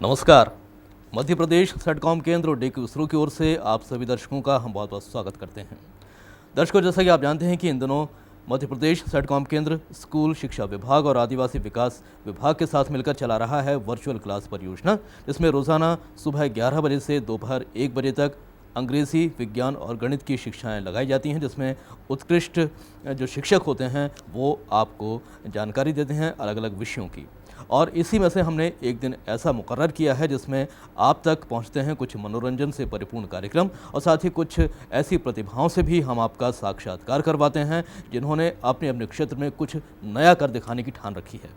नमस्कार। मध्य प्रदेश सटकॉम केंद्र डेक्यू इसरो की ओर से आप सभी दर्शकों का हम बहुत बहुत स्वागत करते हैं। दर्शकों, जैसा कि आप जानते हैं कि इन दिनों मध्य प्रदेश सटकॉम केंद्र स्कूल शिक्षा विभाग और आदिवासी विकास विभाग के साथ मिलकर चला रहा है वर्चुअल क्लास परियोजना, जिसमें रोजाना सुबह 11 बजे से दोपहर 1 बजे तक अंग्रेजी, विज्ञान और गणित की शिक्षाएं लगाई जाती हैं, जिसमें उत्कृष्ट जो शिक्षक होते हैं वो आपको जानकारी देते हैं अलग अलग विषयों की। और इसी में से हमने एक दिन ऐसा मुकर्रर किया है जिसमें आप तक पहुंचते हैं कुछ मनोरंजन से परिपूर्ण कार्यक्रम और साथ ही कुछ ऐसी प्रतिभाओं से भी हम आपका साक्षात्कार करवाते हैं जिन्होंने अपने अपने क्षेत्र में कुछ नया कर दिखाने की ठान रखी है।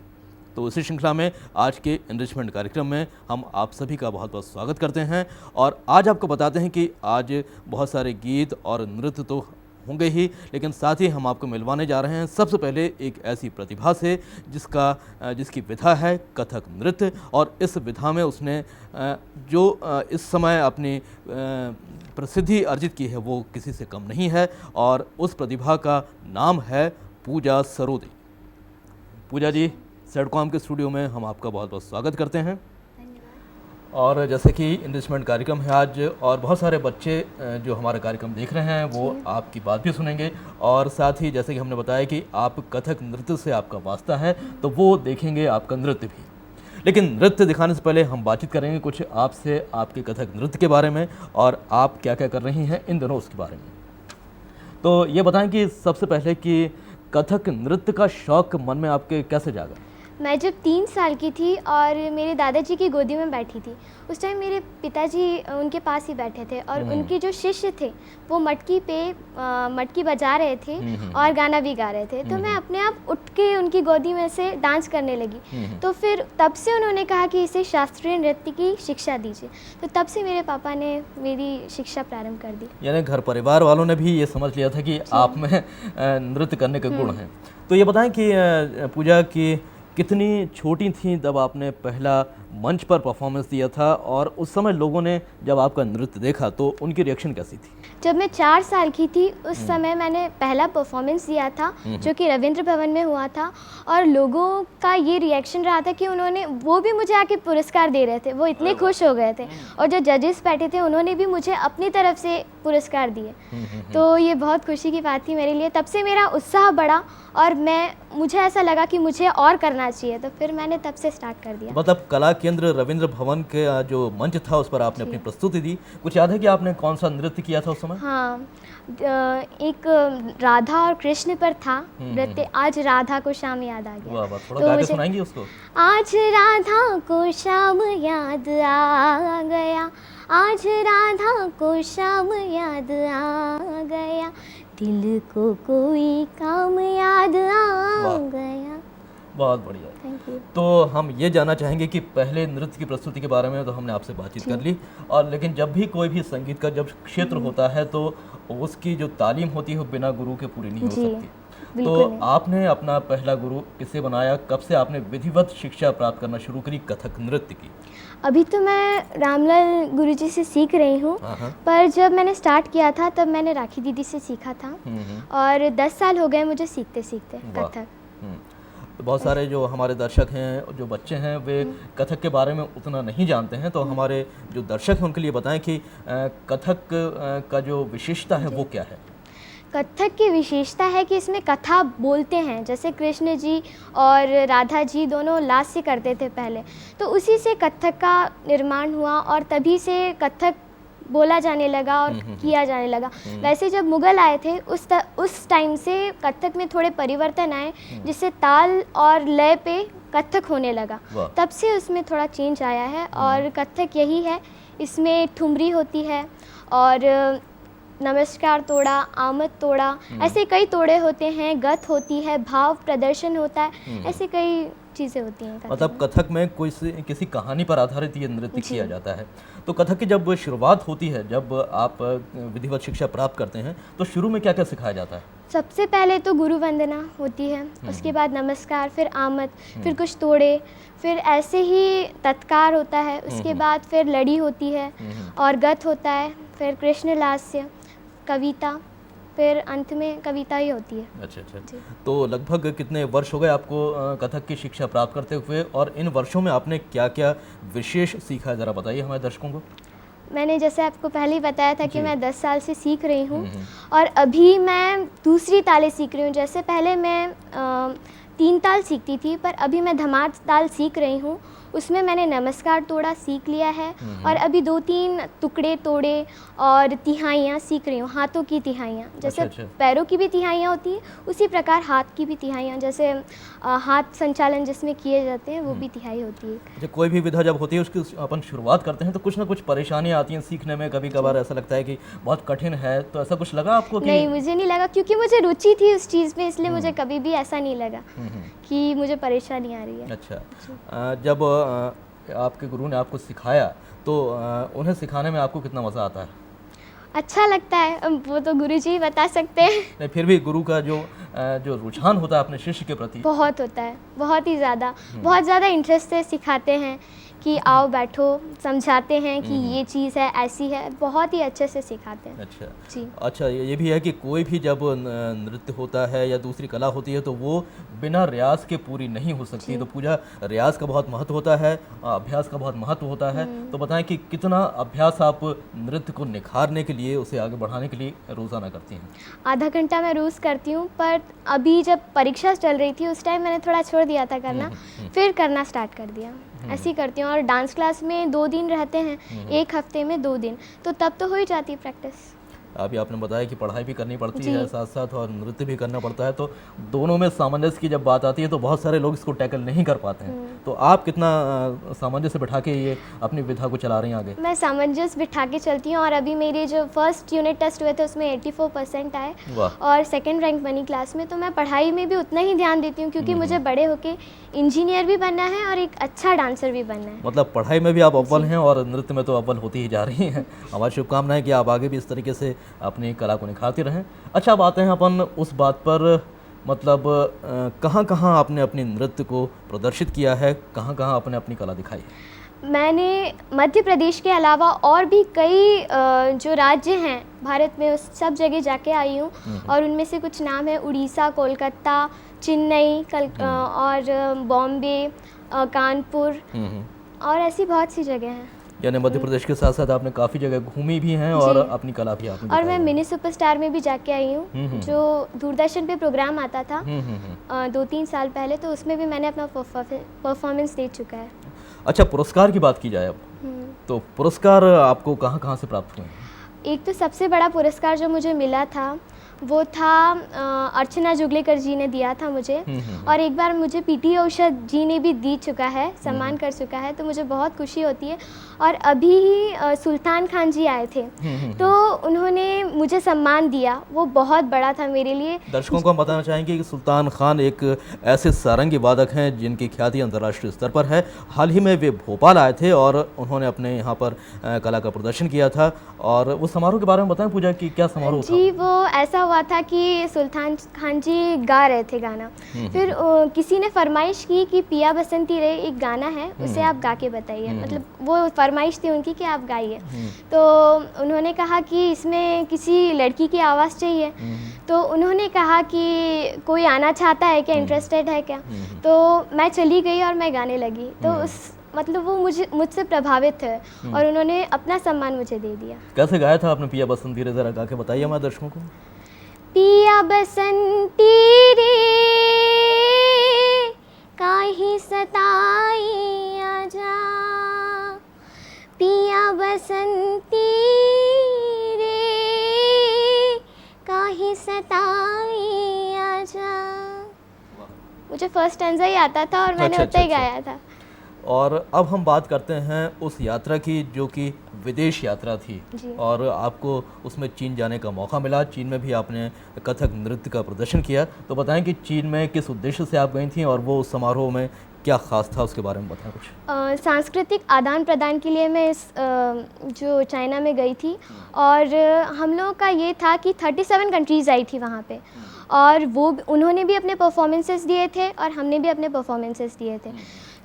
तो इसी श्रृंखला में आज के एनरिचमेंट कार्यक्रम में हम आप सभी का बहुत बहुत स्वागत करते हैं और आज आपको बताते हैं कि आज बहुत सारे गीत और नृत्य तो होंगे ही, लेकिन साथ ही हम आपको मिलवाने जा रहे हैं सबसे पहले एक ऐसी प्रतिभा से जिसकी विधा है कथक नृत्य। और इस विधा में उसने जो इस समय अपनी प्रसिद्धि अर्जित की है वो किसी से कम नहीं है और उस प्रतिभा का नाम है पूजा सरोदे। पूजा जी, सटकॉम के स्टूडियो में हम आपका बहुत बहुत स्वागत करते हैं। और जैसे कि इनरिचमेंट कार्यक्रम है आज और बहुत सारे बच्चे जो हमारा कार्यक्रम देख रहे हैं वो आपकी बात भी सुनेंगे और साथ ही जैसे कि हमने बताया कि आप कथक नृत्य से आपका वास्ता है तो वो देखेंगे आपका नृत्य भी। लेकिन नृत्य दिखाने से पहले हम बातचीत करेंगे कुछ आपसे आपके कथक नृत्य के बारे में और आप क्या क्या कर रही हैं इन दिनों उसके बारे में। तो ये बताएं कि सबसे पहले कि कथक नृत्य का शौक मन में आपके कैसे जागा? मैं जब 3 साल की थी और मेरे दादाजी की गोदी में बैठी थी, उस टाइम मेरे पिताजी उनके पास ही बैठे थे और उनके जो शिष्य थे वो मटकी बजा रहे थे और गाना भी गा रहे थे। तो मैं अपने आप उठ के उनकी गोदी में से डांस करने लगी। तो फिर तब से उन्होंने कहा कि इसे शास्त्रीय नृत्य की शिक्षा दीजिए। तो तब से मेरे पापा ने मेरी शिक्षा प्रारंभ कर दी। यानी घर परिवार वालों ने भी ये समझ लिया था कि आप में नृत्य करने के गुण हैं। तो ये बताएं कि पूजा की कितनी छोटी थी जब आपने पहला मंच पर परफॉर्मेंस दिया था और उस समय लोगों ने जब आपका नृत्य देखा तो उनकी रिएक्शन कैसी थी? जब मैं 4 साल की थी उस समय मैंने पहला परफॉर्मेंस दिया था जो कि रविंद्र भवन में हुआ था और लोगों का ये रिएक्शन रहा था कि वो भी मुझे आके पुरस्कार दे रहे थे। वो इतने खुश हो गए थे और जो जजेस बैठे थे उन्होंने भी मुझे अपनी तरफ से पुरस्कार दिए। तो ये बहुत खुशी की बात थी मेरे लिए। तब से मेरा उत्साह बढ़ा और मुझे ऐसा लगा कि मुझे और करना चाहिए, तो फिर मैंने तब से स्टार्ट कर दिया। मतलब कला केंद्र रविंद्र भवन के जो मंच था उस पर आपने अपनी प्रस्तुति दी। कुछ याद है कि आपने कौन सा नृत्य किया था उस समय? हाँ, एक राधा और कृष्ण पर था नृत्य। आज राधा को शाम याद आ गया। वाह, थोड़ा गा के सुनाएंगी उसको? आज राधा को शाम याद आ गया, आज राधा को शाम याद आ गया, दिल को कोई काम याद आ गया। बहुत बढ़िया। Thank you. तो हम ये जानना चाहेंगे कि पहले नृत्य की प्रस्तुति के बारे में तो हमने आपसे बातचीत कर ली और लेकिन जब भी कोई भी संगीत का जब क्षेत्र होता है तो उसकी जो तालीम होती है वो बिना गुरु के पूरी नहीं हो सकती। तो आपने अपना पहला गुरु किसे बनाया? कब से आपने विधिवत शिक्षा प्राप्त करना शुरू करी कथक नृत्य की? अभी तो मैं रामलाल गुरुजी से सीख रही हूँ, पर जब मैंने स्टार्ट किया था तब मैंने राखी दीदी से सीखा था और 10 साल हो गए मुझे सीखते सीखते कथक। तो बहुत सारे जो हमारे दर्शक हैं, जो बच्चे हैं, वे कथक के बारे में उतना नहीं जानते हैं, तो हमारे जो दर्शक हैं उनके लिए बताएं कि कथक का जो विशेषता है वो क्या है? कथक की विशेषता है कि इसमें कथा बोलते हैं। जैसे कृष्ण जी और राधा जी दोनों लास्य करते थे पहले, तो उसी से कथक का निर्माण हुआ और तभी से कथक बोला जाने लगा और किया जाने लगा। वैसे जब मुगल आए थे उस टाइम से कथक में थोड़े परिवर्तन आए जिससे ताल और लय पे कथक होने लगा। तब से उसमें थोड़ा चेंज आया है और कथक यही है। इसमें ठुमरी होती है और नमस्कार तोड़ा, आमद तोड़ा, ऐसे कई तोड़े होते हैं, गत होती है, भाव प्रदर्शन होता है, ऐसे कई चीज़ें होती हैं। मतलब कथक में कोई किसी कहानी पर आधारित ये नृत्य किया जाता है। तो कथक की जब शुरुआत होती है, जब आप विधिवत शिक्षा प्राप्त करते हैं तो शुरू में क्या क्या सिखाया जाता है? सबसे पहले तो गुरु वंदना होती है, उसके बाद नमस्कार, फिर आमद, फिर कुछ तोड़े, फिर ऐसे ही तत्कार होता है, उसके बाद फिर लड़ी होती है और गत होता है, फिर कृष्ण लास्य, कविता, फिर अंत में कविता ही होती है। अच्छा अच्छा। जी। तो लगभग कितने वर्ष हो गए आपको कथक की शिक्षा प्राप्त करते हुए, और इन वर्षों में आपने क्या क्या विशेष सीखा है, ज़रा बताइए हमारे दर्शकों को। मैंने जैसे आपको पहले ही बताया था कि जी। मैं 10 साल से सीख रही हूँ और अभी मैं दूसरी तालें सीख रही हूँ। जैसे पहले मैं 3 ताल सीखती थी, पर अभी मैं धमार ताल सीख रही हूँ। उसमें मैंने नमस्कार तोड़ा सीख लिया है और अभी 2-3 टुकड़े तोड़े और तिहाइयाँ सीख रही हूँ, हाथों की तिहाइयाँ। जैसे अच्छा। पैरों की भी तिहाइयाँ होती हैं, उसी प्रकार हाथ की भी तिहाइयाँ, जैसे हाथ संचालन जिसमें किए जाते हैं वो भी तिहाई होती है। अच्छा, कोई भी विधा जब होती है उसकी अपन शुरुआत करते हैं तो कुछ ना कुछ परेशानियाँ आती हैं सीखने में, कभी कभार ऐसा लगता है कि बहुत कठिन है, तो ऐसा कुछ लगा आपको कि नहीं, मुझे नहीं लगा, क्योंकि मुझे रुचि थी उस चीज़ में, इसलिए मुझे कभी भी ऐसा नहीं लगा कि मुझे परेशानी आ रही है। अच्छा। जब आपके गुरु ने आपको सिखाया तो उन्हें सिखाने में आपको कितना मज़ा आता है? अच्छा लगता है, अब वो तो गुरुजी ही बता सकते हैं। नहीं, फिर भी गुरु का जो रुझान होता है अपने शिष्य के प्रति बहुत होता है, बहुत ही ज़्यादा, बहुत ज़्यादा इंटरेस्ट से सिखाते हैं कि आओ बैठो, समझाते हैं कि ये चीज़ है, ऐसी है, बहुत ही अच्छे से सिखाते हैं। अच्छा जी। अच्छा, ये भी है कि कोई भी जब नृत्य होता है या दूसरी कला होती है तो वो बिना रियाज के पूरी नहीं हो सकती, तो पूजा रियाज का बहुत महत्व होता है, अभ्यास का बहुत महत्व होता है। तो बताएं कि कितना अभ्यास आप नृत्य को निखारने के लिए, उसे आगे बढ़ाने के लिए रोज़ाना करती हैं? आधा घंटा मैं रोज़ करती हूँ, पर अभी जब परीक्षा चल रही थी उस टाइम मैंने थोड़ा छोड़ दिया था करना, फिर करना स्टार्ट कर दिया। ऐसे ही करती हूँ। और डांस क्लास में 2 दिन रहते हैं, एक हफ्ते में 2 दिन, तो तब तो हो ही जाती है प्रैक्टिस। अभी आपने बताया कि पढ़ाई भी करनी पड़ती है साथ साथ और नृत्य भी करना पड़ता है, तो दोनों में सामंजस्य की जब बात आती है तो बहुत सारे लोग इसको टैकल नहीं कर पाते हैं। तो आप कितना सामंजस्य बिठा के ये अपनी विधा को चला रही हैं आगे? मैं सामंजस्य बिठा के चलती हूँ और अभी मेरे जो फर्स्ट यूनिट टेस्ट हुए थे उसमें 84% आए और सेकंड रैंक बनी क्लास में। तो मैं पढ़ाई में भी उतना ही ध्यान देती हूँ, क्योंकि मुझे बड़े होके इंजीनियर भी बनना है और एक अच्छा डांसर भी बनना है। मतलब पढ़ाई में भी आप अव्वल हैं और नृत्य में तो अव्वल होती ही जा रही हैं। हमारी शुभकामनाएं कि आप आगे भी इस तरीके से अपनी कला को निखारते रहें। अच्छा, अब आते हैं अपन उस बात पर, मतलब कहाँ कहाँ आपने अपने नृत्य को प्रदर्शित किया है, कहाँ कहाँ आपने अपनी कला दिखाई है? मैंने मध्य प्रदेश के अलावा और भी कई जो राज्य हैं भारत में, उस सब जगह जाके आई हूँ और उनमें से कुछ नाम है उड़ीसा, कोलकाता, चेन्नई और बॉम्बे, कानपुर और ऐसी बहुत सी जगह हैं। यानी मध्य प्रदेश के साथ साथ आपने काफ़ी जगह घूमी भी हैं और अपनी कला भी आपने और मैं दिखाई है। मिनी सुपरस्टार में भी जाके आई हूँ, जो दूरदर्शन पे प्रोग्राम आता था 2-3 साल पहले, तो उसमें भी मैंने अपना परफॉर्मेंस दे चुका है। अच्छा, पुरस्कार की बात की जाए अब, तो पुरस्कार आपको कहाँ कहाँ से प्राप्त हुए हैं? एक तो सबसे बड़ा पुरस्कार जो मुझे मिला था वो था अर्चना जुगलेकर जी ने दिया था मुझे, और एक बार मुझे पीटी उषा जी ने भी दी चुका है, सम्मान कर चुका है, तो मुझे बहुत खुशी होती है। और अभी ही सुल्तान खान जी आए थे तो उन्होंने मुझे सम्मान दिया, वो बहुत बड़ा था मेरे लिए। दर्शकों को हम बताना चाहेंगे कि सुल्तान खान एक ऐसे सारंगी वादक हैं जिनकी ख्याति अंतर्राष्ट्रीय स्तर पर है। हाल ही में वे भोपाल आए थे और उन्होंने अपने यहाँ पर कला का प्रदर्शन किया था, और उस समारोह के बारे में बताएं पूजा कि क्या समारोह था? जी, वो ऐसा हुआ था कि सुल्तान खान जी गा रहे थे गाना, फिर किसी ने फरमाइश की कि पिया बसंती रे एक गाना है, उसे आप गा के बताइए, मतलब वो फरमाइश थी उनकी कि आप गाइए। तो उन्होंने कहा कि इसमें किसी लड़की की आवाज़ चाहिए, तो उन्होंने कहा कि कोई आना चाहता है क्या, इंटरेस्टेड है क्या? तो मैं चली गई और मैं गाने लगी, तो उस मतलब वो मुझसे प्रभावित है और उन्होंने अपना सम्मान मुझे दे दिया। कैसे गाया था आपने पिया बसंती रे, जरा गा के बताइए हमारे दर्शकों को। पिया बसंती रे काहे सताई आजा, पिया बसंती रे काहे सताई आजा। मुझे फर्स्ट स्टैंजा ही आता था और मैंने उतना ही गाया था। और अब हम बात करते हैं उस यात्रा की जो कि विदेश यात्रा थी, और आपको उसमें चीन जाने का मौका मिला। चीन में भी आपने कथक नृत्य का प्रदर्शन किया, तो बताएं कि चीन में किस उद्देश्य से आप गई थी और वो उस समारोह में क्या खास था, उसके बारे में बताएं कुछ। सांस्कृतिक आदान प्रदान के लिए मैं जो चाइना में गई थी, और हम लोगों का ये था कि 37 कंट्रीज़ आई थी वहाँ पे, और वो उन्होंने भी अपने परफॉर्मेंसेस दिए थे और हमने भी अपने परफॉर्मेंसेस दिए थे।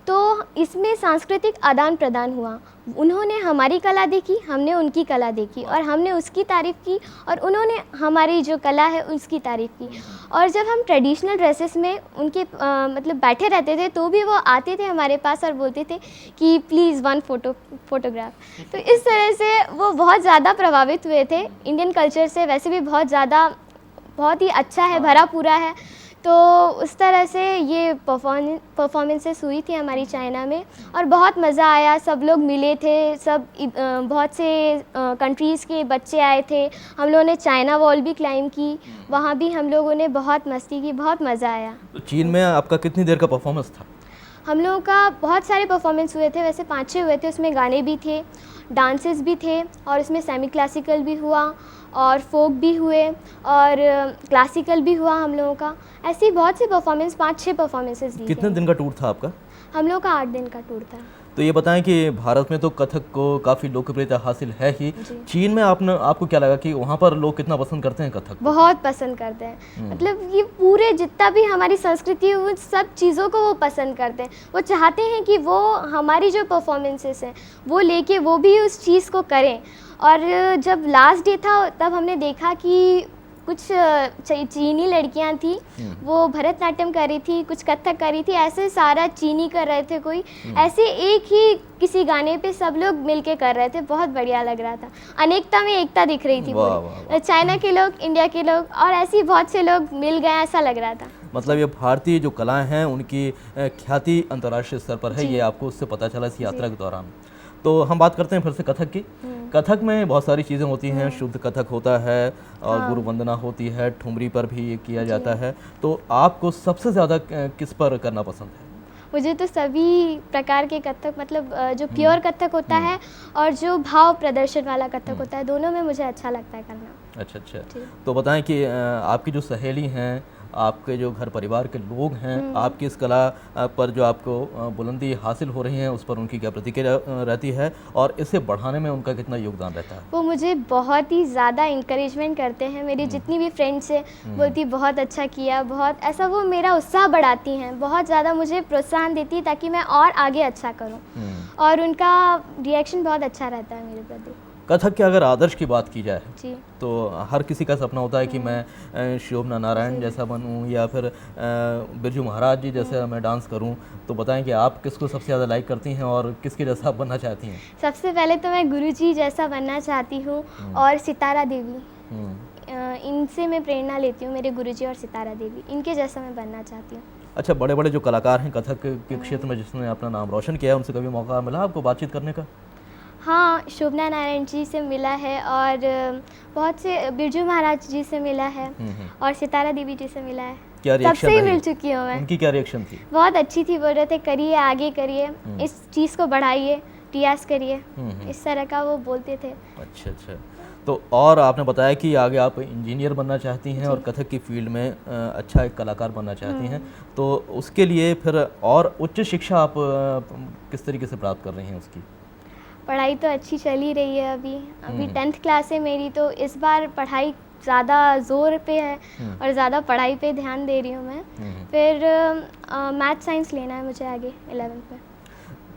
तो इसमें सांस्कृतिक आदान प्रदान हुआ। उन्होंने हमारी कला देखी, हमने उनकी कला देखी, और हमने उसकी तारीफ़ की और उन्होंने हमारी जो कला है उसकी तारीफ़ की। और जब हम ट्रेडिशनल ड्रेसेस में उनके मतलब बैठे रहते थे तो भी वो आते थे हमारे पास और बोलते थे कि प्लीज़ वन फोटोग्राफ। तो इस तरह से वो बहुत ज़्यादा प्रभावित हुए थे इंडियन कल्चर से। वैसे भी बहुत ही अच्छा है, भरा पूरा है। तो उस तरह से ये परफॉर्मेंसेस हुई थी हमारी चाइना में और बहुत मज़ा आया। सब लोग मिले थे, बहुत से कंट्रीज़ के बच्चे आए थे। हम लोगों ने चाइना वॉल भी क्लाइंब की, वहाँ भी हम लोगों ने बहुत मस्ती की, बहुत मज़ा आया। तो चीन में आपका कितनी देर का परफॉर्मेंस था? हम लोगों का बहुत सारे परफॉर्मेंस हुए थे, वैसे 5-6 हुए थे। उसमें गाने भी थे, डांसेस भी थे, और इसमें सेमी क्लासिकल भी हुआ और फोक भी हुए और क्लासिकल भी हुआ हम लोगों का। ऐसे ही बहुत से परफॉर्मेंस, 5-6 परफॉर्मेंसेस दी। कितने दिन का टूर था आपका? हम लोग का 8 दिन का टूर था। तो ये बताएं कि भारत में तो कथक को काफ़ी लोकप्रियता हासिल है ही, चीन में आपको क्या लगा कि वहाँ पर लोग कितना पसंद करते हैं कथक? बहुत पसंद करते हैं। मतलब ये पूरे जितना भी हमारी संस्कृति है उन सब चीज़ों को वो पसंद करते हैं। वो चाहते हैं कि वो हमारी जो परफॉर्मेंसेस हैं वो लेके वो भी उस चीज़ को करें। और जब लास्ट डे था तब हमने देखा कि कुछ चीनी लड़कियां थी, वो भरतनाट्यम कर रही थी, कुछ कथक कर रही थी, ऐसे सारा चीनी कर रहे थे कोई, ऐसे एक ही किसी गाने पे सब लोग मिलके कर रहे थे। बहुत बढ़िया लग रहा था, अनेकता में एकता दिख रही थी पूरी। चाइना के लोग, इंडिया के लोग और ऐसे ही बहुत से लोग मिल गए, ऐसा लग रहा था। मतलब ये भारतीय जो कलाएं हैं उनकी ख्याति अंतर्राष्ट्रीय स्तर पर है, ये आपको उससे पता चला इस यात्रा के दौरान। तो हम बात करते हैं फिर से कथक की। कथक में बहुत सारी चीज़ें होती हैं, शुद्ध कथक होता है और गुरु वंदना होती है, ठुमरी पर भी ये किया जाता है। तो आपको सबसे ज़्यादा किस पर करना पसंद है? मुझे तो सभी प्रकार के कथक, मतलब जो प्योर कथक होता है और जो भाव प्रदर्शन वाला कथक होता है, दोनों में मुझे अच्छा लगता है करना। अच्छा। तो बताएं कि आपकी जो सहेली हैं, आपके जो घर परिवार के लोग हैं, आपकी इस कला पर जो आपको बुलंदी हासिल हो रही है उस पर उनकी क्या प्रतिक्रिया रहती है और इसे बढ़ाने में उनका कितना योगदान रहता है? वो मुझे बहुत ही ज़्यादा इंकरेजमेंट करते हैं। मेरी जितनी भी फ्रेंड्स है बोलती बहुत अच्छा किया, बहुत ऐसा, वो मेरा उत्साह बढ़ाती हैं, बहुत ज़्यादा मुझे प्रोत्साहन देती है ताकि मैं और आगे अच्छा करूँ। और उनका रिएक्शन बहुत अच्छा रहता है मेरे प्रति। कथक के अगर आदर्श की बात की जाए जी, तो हर किसी का सपना होता है कि मैं शोभना नारायण जैसा बनूं या फिर बिरजू महाराज जी जैसा मैं डांस करूं। तो बताएं कि आप किसको सबसे ज़्यादा लाइक करती हैं और किसके जैसा आप बनना चाहती हैं? सबसे पहले तो मैं गुरुजी जैसा बनना चाहती हूँ और सितारा देवी, इनसे मैं प्रेरणा लेती हूँ। मेरे गुरुजी और सितारा देवी, इनके जैसा मैं बनना चाहती हूँ। अच्छा, बड़े बड़े जो कलाकार हैं कथक के क्षेत्र में जिसने अपना नाम रोशन किया है, उनसे कभी मौका मिला आपको बातचीत करने का? हाँ, शोभना नारायण जी से मिला है और बहुत से बिरजू महाराज जी से मिला है और सितारा देवी जी से मिला है। क्या रिएक्शन सबसे ही मिल चुकी हूँ मैं। उनकी क्या रिएक्शन थी? बहुत अच्छी थी, बोल रहे थे करिए, आगे करिए, इस चीज़ को बढ़ाइए, रियाज करिए, इस तरह का वो बोलते थे। अच्छा। तो और आपने बताया कि आगे आप इंजीनियर बनना चाहती हैं और कथक की फील्ड में अच्छा एक कलाकार बनना चाहती हैं। तो उसके लिए फिर और उच्च शिक्षा आप किस तरीके से प्राप्त कर रही हैं उसकी? पढ़ाई तो अच्छी चल ही रही है। अभी 10th क्लास है मेरी, तो इस बार पढ़ाई ज़्यादा ज़ोर पे है और ज़्यादा पढ़ाई पे ध्यान दे रही हूँ मैं। फिर मैथ साइंस लेना है मुझे आगे 11th में।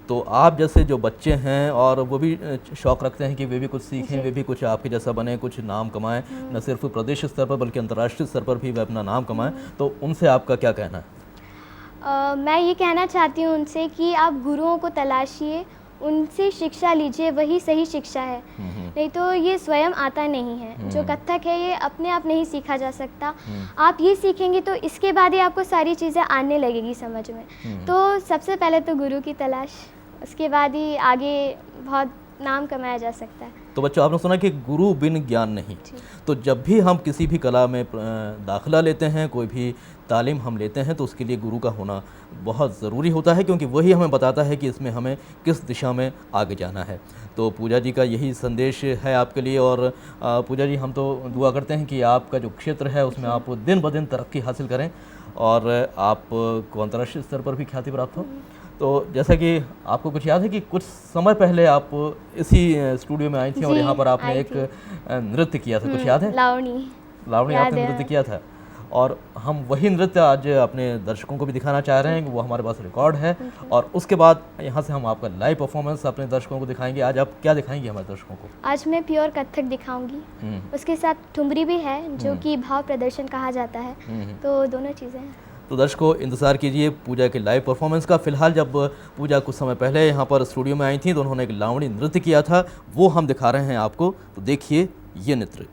तो आप जैसे जो बच्चे हैं और वो भी शौक़ रखते हैं कि वे भी कुछ सीखें, वे भी कुछ आपके जैसा बने, कुछ नाम कमाएं, न सिर्फ प्रदेश स्तर पर बल्कि अंतर्राष्ट्रीय स्तर पर भी वे अपना नाम कमाएं, तो उनसे आपका क्या कहना है? मैं ये कहना चाहती हूँ उनसे कि आप गुरुओं को तलाशिए, उनसे शिक्षा लीजिए, वही सही शिक्षा है। नहीं तो ये स्वयं आता नहीं है। जो कथक है ये अपने आप नहीं सीखा जा सकता। आप ये सीखेंगे तो इसके बाद ही आपको सारी चीज़ें आने लगेगी समझ में। तो सबसे पहले तो गुरु की तलाश, उसके बाद ही आगे बहुत नाम कमाया जा सकता है। तो बच्चों, आपने सुना कि गुरु बिन ज्ञान नहीं। तो जब भी हम किसी भी कला में दाखिला लेते हैं, कोई भी तालीम हम लेते हैं, तो उसके लिए गुरु का होना बहुत ज़रूरी होता है, क्योंकि वही हमें बताता है कि इसमें हमें किस दिशा में आगे जाना है। तो पूजा जी का यही संदेश है आपके लिए। और पूजा जी, हम तो दुआ करते हैं कि आपका जो क्षेत्र है उसमें आप दिन ब दिन तरक्की हासिल करें और आपको अंतर्राष्ट्रीय स्तर पर भी ख्याति प्राप्त हो। तो जैसा कि आपको कुछ याद है कि कुछ समय पहले आप इसी स्टूडियो में आई थी और यहाँ पर आपने एक नृत्य किया था, कुछ याद है? लावणी आपने नृत्य किया था और हम वही नृत्य आज अपने दर्शकों को भी दिखाना चाह रहे हैं कि वो हमारे पास रिकॉर्ड है, और उसके बाद यहाँ से हम आपका लाइव परफॉर्मेंस अपने दर्शकों को दिखाएंगे। आज आप क्या दिखाएंगे हमारे दर्शकों को? आज मैं प्योर कथक दिखाऊंगी, उसके साथ ठुमरी भी है जो कि भाव प्रदर्शन कहा जाता है, तो दोनों चीज़ें हैं। तो दर्शकों इंतज़ार कीजिए पूजा के लाइव परफॉर्मेंस का। फिलहाल जब पूजा कुछ समय पहले यहाँ पर स्टूडियो में आई थी तो उन्होंने एक लावणी नृत्य किया था, वो हम दिखा रहे हैं आपको, तो देखिए ये नृत्य।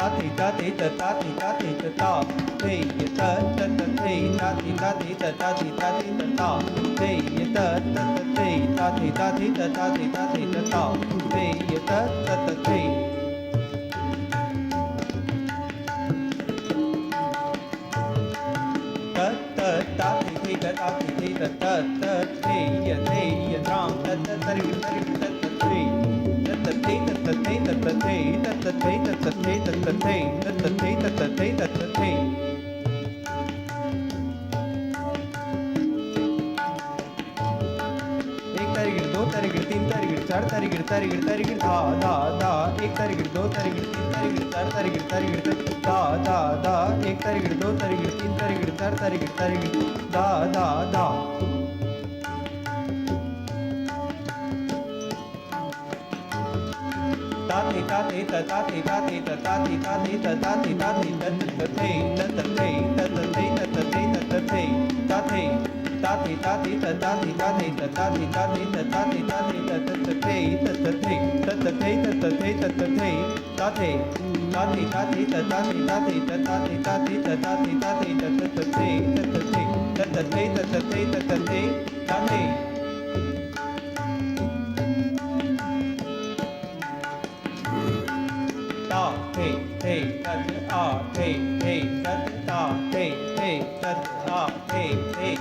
ta thi ta thi ta ta thi ta thi ta ta thi ta ta ta thi ta thi ta thi ta ta thi ta thi ta ta thi ta ta ta thi ta thi ta thi ta ta thi ta thi ta ta thi ta ta ta thi ta ta ta thi thi ta ta thi thi ta ta ta thi ram ta ta ta ri ta ri ta ta thi ta ta thi ta ta thi ta ta thi ta ta thi ta ta thi ta ta thi ta ta thi ta ta thi ta ta thi एक तारीख दो तारीख तीन तारीख चार तारीख तारीख तारीख धा धा धा एक तारीख दो तारीख तीन तारीख चार तारीख तारीख धा धा धा एक तारीख दो तारीख तीन तारीख चार तारीख तारीख धा धा धा ताते ताते ताते ताते ताते ताते ताते ताते तत्ते तत्ते तत्ते तत्ते तत्ते ताते ताते ताते ताते ताते ताते ताते ताते ताते तत्ते तत्ते तत्ते तत्ते तत्ते ताते ताते ताते ताते ताते ताते ताते ताते ताते तत्ते तत्ते तत्ते तत्ते ताते ta thi thi tat a thi thi tat ta thi thi tat a thi thi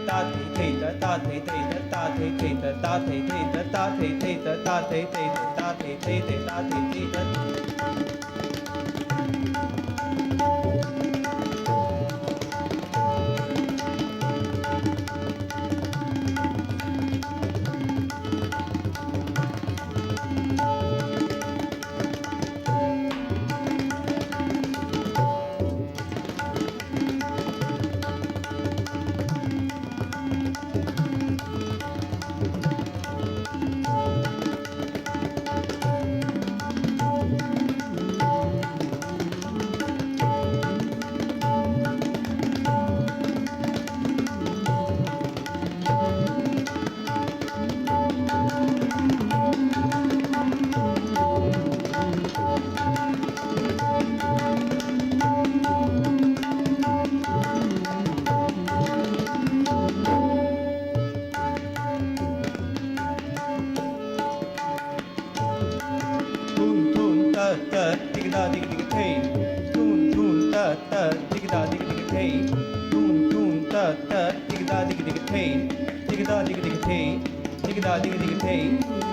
ta thi thi ta thi thi ta thi thi ta thi thi ta thi thi ta thi thi ta thi thi ta thi thi da dig dig hey tun tun ta ta dig da dig dig hey tun tun ta ta dig da dig dig hey dig da dig dig hey dig da dig dig hey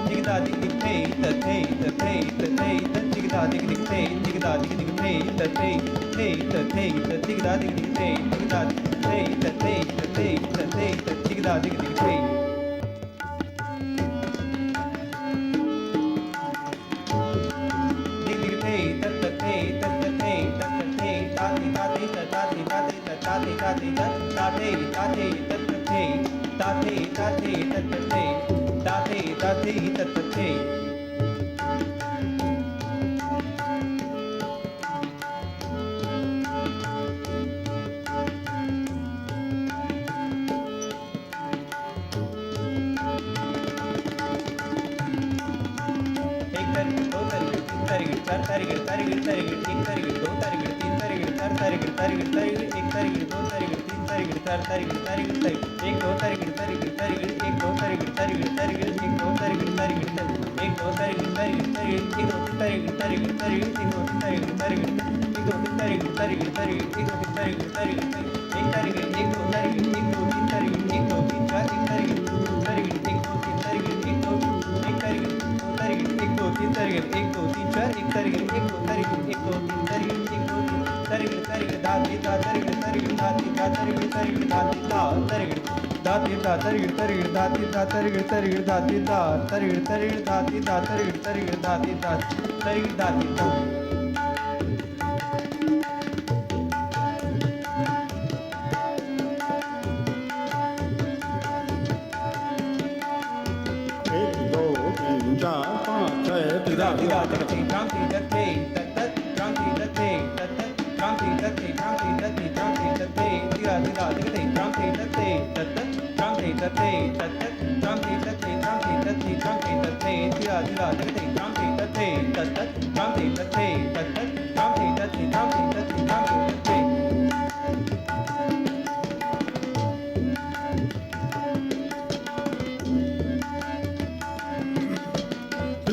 dig da dig dig hey ta hey ta hey ta hey ta dig da dig dig hey dig da dig dig hey ta hey hey ta hey ta dig da dig dig hey dig da hey ta hey ta hey ta hey ta dig da dig dig hey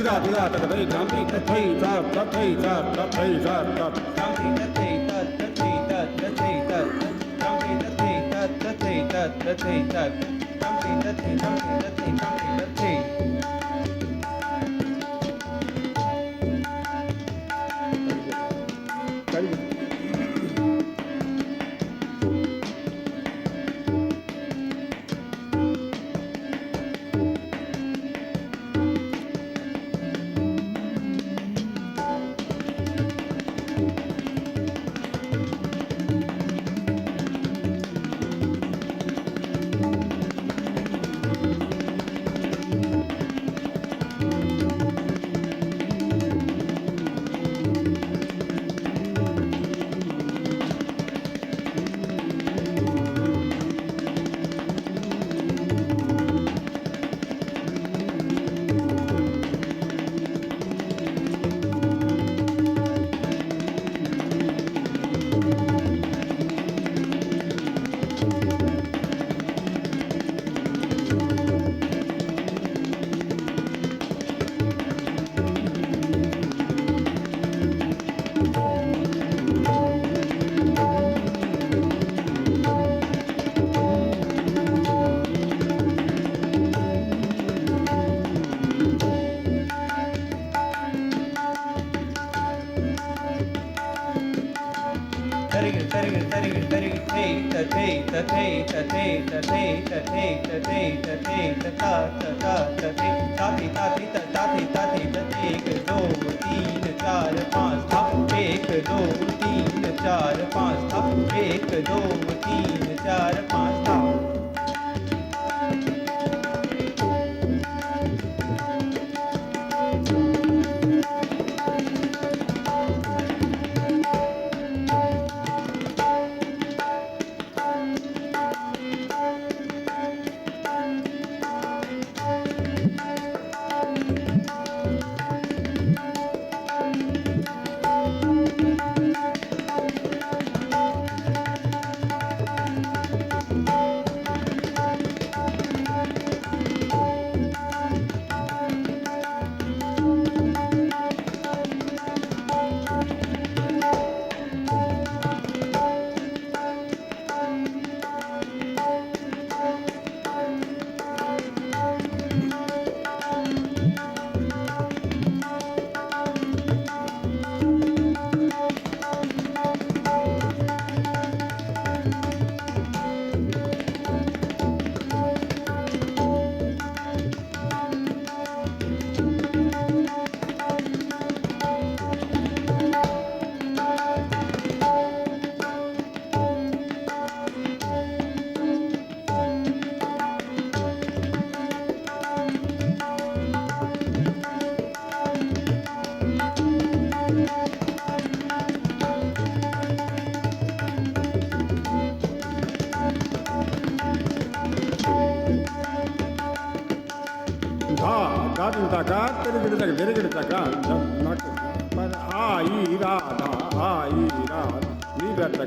धिरा धिरा तक धई धाम ती तथई तात तथई तात तथई तात तथ Tam te ta te ta ta te ta ta te ta. Tam te ta te ta ta te ta ta te ta. Tam te ta te tam te ta te tam te ta te.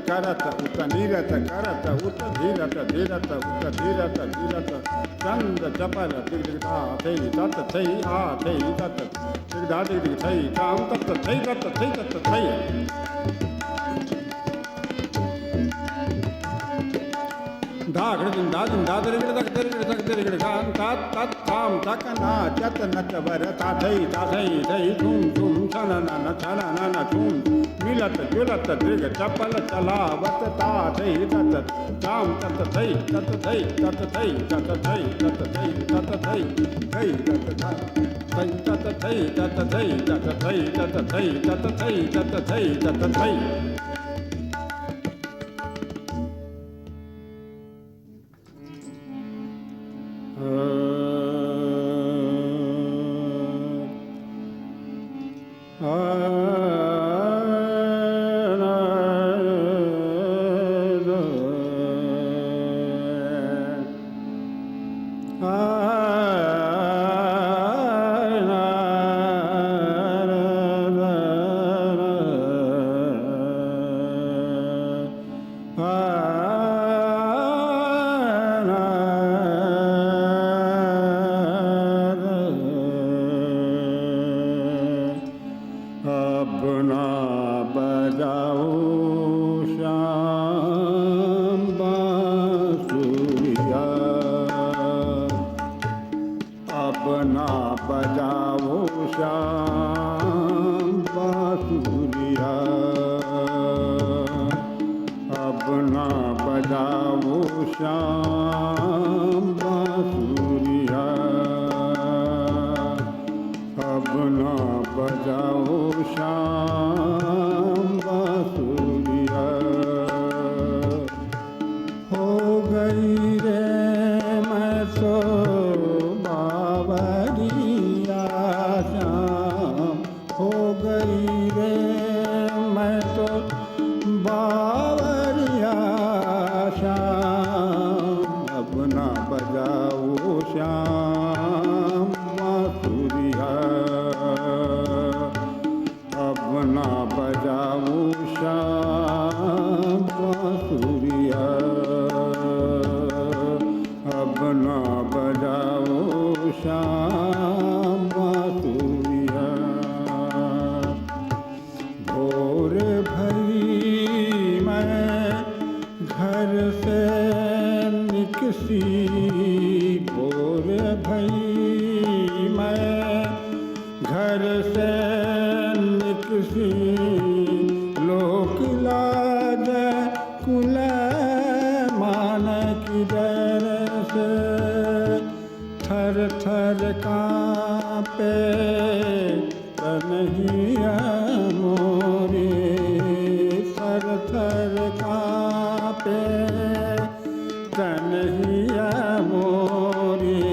करत उत नीरत करत उत धीरत धीरत उत धीरत धीरत चंद चपल दिग्धा थई तत थई आ थई तत दिग्धा दिग थई काम तत थई तत थई तत थई धागड़ दिन दादिन दादर गिड़ तक तेरे गिड़ खान तात तत काम तक ना चत नच बर ता थई थई धूम धूम छन न छन न छूम मिलत जुलत दृग चपल चलावत ता थई तत काम तत थई तत थई तत थई तत थई तत थई तत थई थई तत थई तत थई तत थई तत थई तत थई तत थई तत थई तत थई बजाओ श्याम बांसुरिया, अब ना बजाओ श्याम बांसुरिया। हो गई रे मैं तो बावरिया श्याम, हो गई रे मैं तो बावरिया श्याम, अब ना बजाओ श्याम बांसुरिया, अब ना बजाओ श्याम बांसुरिया, अब ना बजाओ श्याम बांसुरिया। भोर भई मैं घर से निकसी, भोर भई मैं घर से निकसी, लोक लाज कुल मान की डर से, थर थर कांपे तनहिया मोरी, थर थर कांपे तनहिया मोरी,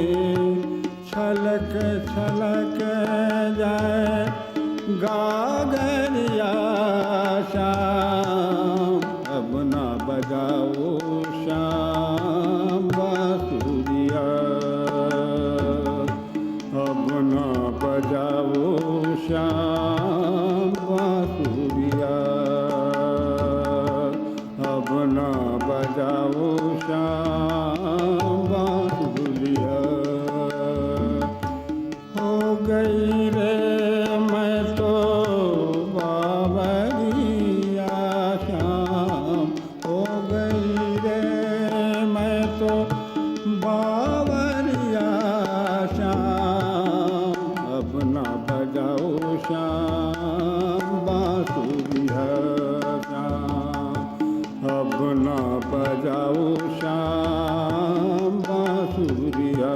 छलक छलक जाए गागरिया श्याम, अब ना बजाओ श्याम बांसुरिया, अब ना बजाओ श्याम बांसुरिया, अब ना बजाओ श्याम बांसुरिया। हो गई रे मैं तो बावरिया श्याम, हो गई रे मैं तो बावरिया श्याम, अब ना बजाओ श्याम बांसुरिया श्याम, अब ना बजाओ श्याम बांसुरिया,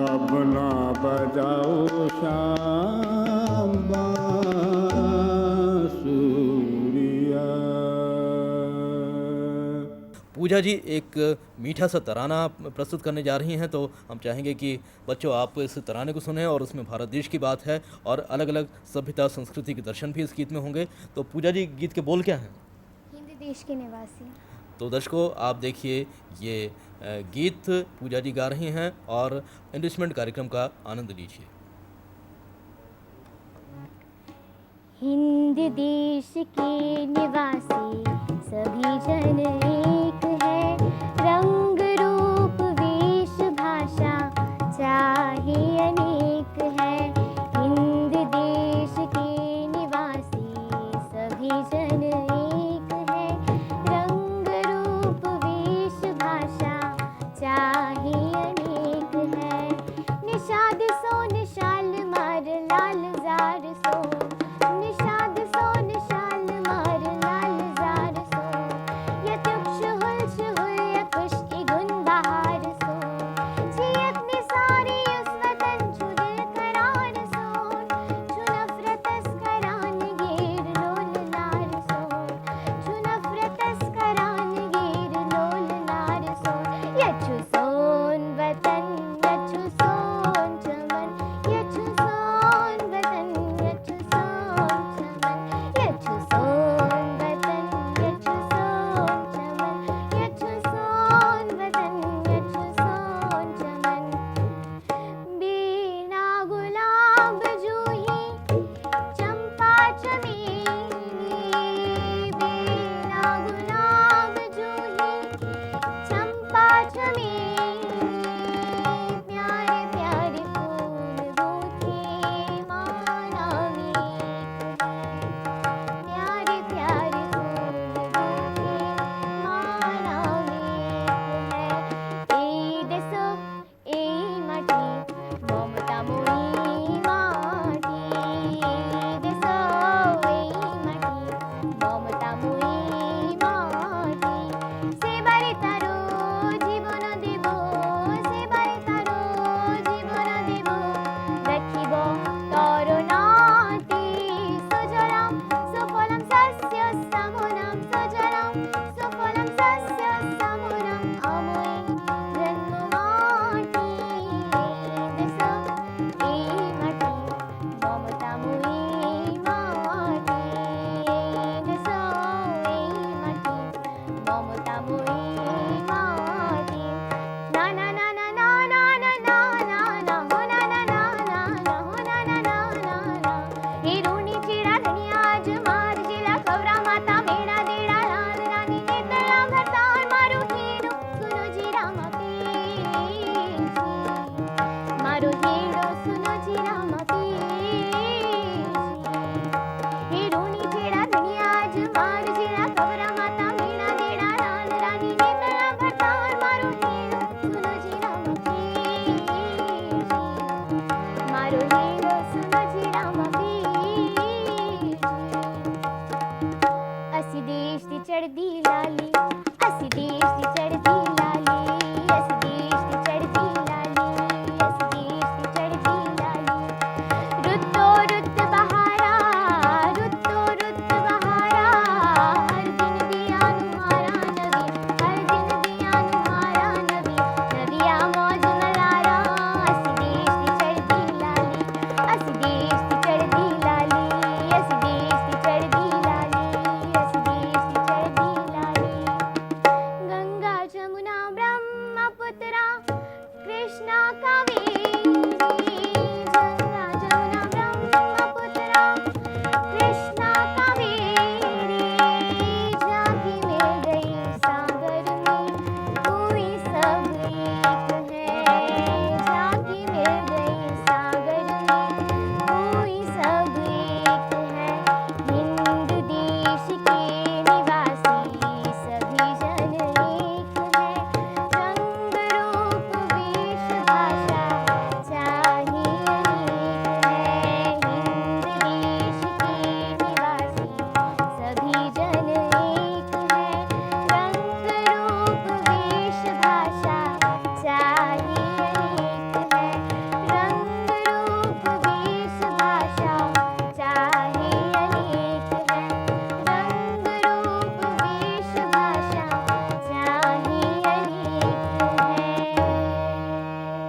अब ना बजाओ श्याम बांसुरिया। पूजा जी एक मीठा सा तराना प्रस्तुत करने जा रही हैं, तो हम चाहेंगे कि बच्चों आप इस तराने को सुनें और उसमें भारत देश की बात है और अलग अलग सभ्यता संस्कृति के दर्शन भी इस गीत में होंगे। तो पूजा जी गीत के बोल क्या हैं? हिंद देश के निवासी। तो दर्शकों आप देखिए ये गीत पूजा जी गा रही हैं और एनरिचमेंट कार्यक्रम का आनंद लीजिए। हिंद देश के निवासी सभी जन एक है, रंग रूप वेश भाषा चाहे अनेक है। हिंद देश के निवासी सभी जन एक है, रंग रूप वेश भाषा चाहे अनेक है। निषाद सो निशाल मार लाल जार सो, निषाद सो निशाल मार लाल जार सो, यत्युक्त मोई